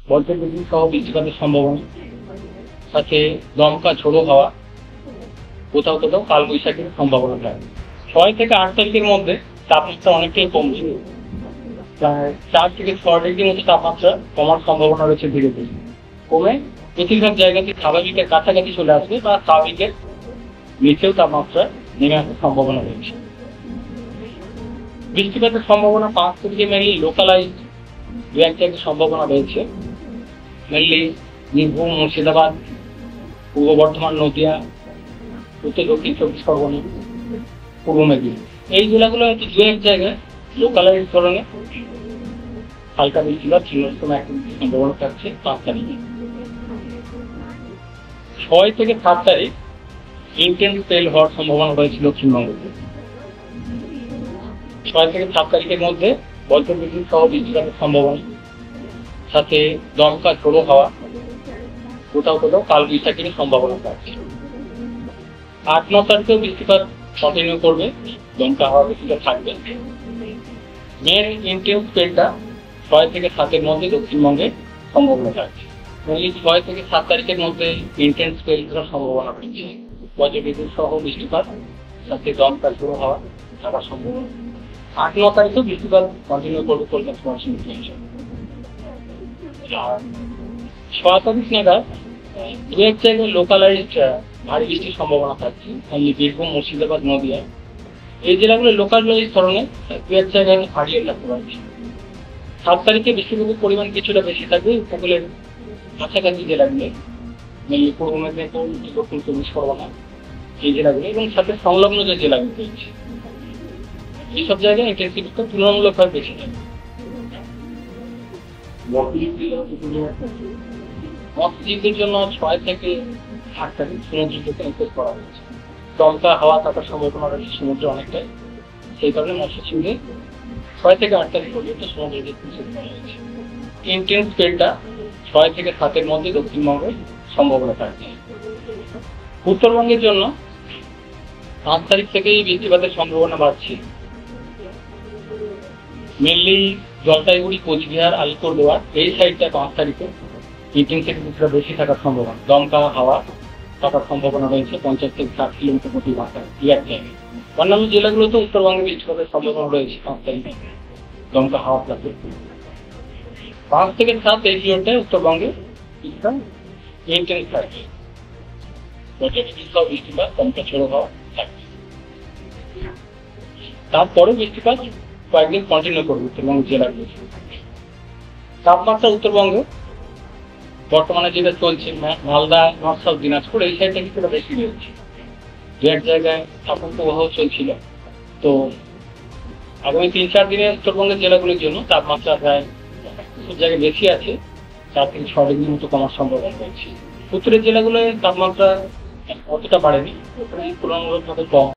বজ্রবিদ্যুৎ সহ বৃষ্টিপাতের সম্ভাবনা, সাথে দমকা ঝোড়ো হাওয়া, কোথাও কোথাও কালবৈশাখীর সম্ভাবনা থাকে। 6 থেকে 8 তারিখের মধ্যে তাপমাত্রা অনেকটাই কমছে, প্রায় 4 থেকে 6 ডিগ্রি মতো তাপমাত্রা কমার সম্ভাবনা রয়েছে ধীরে ধীরে। কমে বেশিরভাগ জায়গাতে স্বাভাবিকের কাছাকাছি চলে আসবে বা স্বাভাবিকের নিচেও তাপমাত্রা নেমে আসার সম্ভাবনা রয়েছে। বৃষ্টিপাতের সম্ভাবনা 5 তারিখে মেনলি লোকালাইজ দু এক জায়গায় সম্ভাবনা রয়েছে, মেনলি বীরভূম, মুর্শিদাবাদ, পূর্ব বর্ধমান, নদিয়া, উত্তর দক্ষিণ 24 পরগনা, পূর্ব মেদিনীপুর, এই জেলাগুলো হয়তো দু এক জায়গায় লোকালাইজ ধরনের হালকা বৃষ্টি বা ঝিমস্তম একটা সম্ভাবনা থাকছে 5 তারিখে। 6 থেকে 7 তারিখ ইন্টেন্স স্পেল হওয়ার সম্ভাবনা রয়েছে দক্ষিণবঙ্গে। 6 থেকে 7 তারিখের মধ্যে বজ্রবিদ্যুৎ সহ বৃষ্টিপাতের সম্ভাবনা, সাথে দমকা ঝোড়ো হাওয়া, কোথাও কোথাও কালবৈশাখীর সম্ভাবনা থাকছে। 8-9 তারিখেও বৃষ্টিপাত কন্টিনিউ করবে, দমকা হাওয়া বৃষ্টিপাত থাকবে। মেন ইন্টেন্স স্পেলটা 6 থেকে 7-এর মধ্যে দক্ষিণবঙ্গে সম্ভাবনা থাকছে। 6 থেকে 7 তারিখের মধ্যে ইন্টেন্স স্পেল করার সম্ভাবনা রয়েছে, বজ্রবিদ্যুৎ সহ বৃষ্টিপাত, সাথে দমকা ঝোড়ো হাওয়া থাকার সম্ভাবনা। 8-9 তারিখেও বৃষ্টিপাত কন্টিনিউ করবে কলকাতা মহানগর। আর 6 তারিখ নাগাদ দু এক জায়গায় লোকালাইজড ভারী বৃষ্টির সম্ভাবনা থাকছে, বীরভূম, মুর্শিদাবাদ, নদিয়া, এই জেলাগুলো লোকালাইজ ধরনের দু এক জায়গায় হারিয়ে থাকতে পারছে। 7 তারিখে বৃষ্টিপাতের পরিমাণ কিছুটা বেশি থাকবে উপকূলের কাছাকাছি জেলাগুলো, মেনলি পূর্ব মেদিনীপুর, দক্ষিণ 24 পরগনা, এই জেলাগুলো এবং সাথে সংলগ্ন যে জেলাগুলো রয়েছে, এইসব জায়গায় ইন্টেন্সিটিটা তুলনামূলকভাবে বেশি থাকে। মৎস্যজীবীদের জন্য 6 থেকে 8 তারিখ সমুদ্র থেকে নিষেধ করা হয়েছে। দমকা হাওয়া থাকার সম্ভাবনা রয়েছে সমুদ্রে অনেকটাই, সেই কারণে মৎস্যজীবীদের 6 থেকে 8 তারিখ পর্যন্ত সমুদ্রে যেতে নিষেধ করা হয়েছে। ইন্টেন্স স্পেলটা 6 থেকে 7-এর মধ্যে দক্ষিণবঙ্গের সম্ভাবনা থাকছে। উত্তরবঙ্গের জন্য 5 তারিখ থেকেই বৃষ্টিপাতের সম্ভাবনা বাড়ছে, মেনলি জলপাইগুড়ি, কোচবিহার, আলিপুরদুয়ার, এই সাইডটা 5 তারিখে ইন্টেন্সিটি কিছুটা বেশি থাকার সম্ভাবনা, দমকা হাওয়া থাকার সম্ভাবনা রয়েছে 50 থেকে 60 কিলোমিটার প্রতি ঘন্টায় দু এক জায়গায়। অন্যান্য জেলাগুলোতে উত্তরবঙ্গে বৃষ্টিপাতের সম্ভাবনা রয়েছে 5 তারিখে, দমকা হাওয়া থাকে। 5 থেকে 7 এই পিরিয়ডটায় উত্তরবঙ্গে কিছুটা ইন্টেন্স থাকবে, বৃষ্টিপাত, দমকা ঝোড়ো হাওয়া থাকবে। তারপরে বৃষ্টিপাত কয়েকদিন কন্টিনিউ করবে উত্তরবঙ্গ জেলাগুলো। তাপমাত্রা উত্তরবঙ্গে বর্তমানে যেটা চলছে, মালদা, নর্থ সাউথ দিনাজপুর, এই সাইডটা কিছুটা বেশি রয়েছে, দু এক জায়গায় তাপপ্রবাহ চলছিল। তো আগামী 3-4 দিনে উত্তরবঙ্গের জেলাগুলির জন্য তাপমাত্রা প্রায় সব জায়গায় বেশি আছে, 4 থেকে 6 ডিগ্রির মতো কমার সম্ভাবনা রয়েছে। উত্তরের জেলাগুলোয় তাপমাত্রা অতটা বাড়েনি, তুলনামূলকভাবে কম।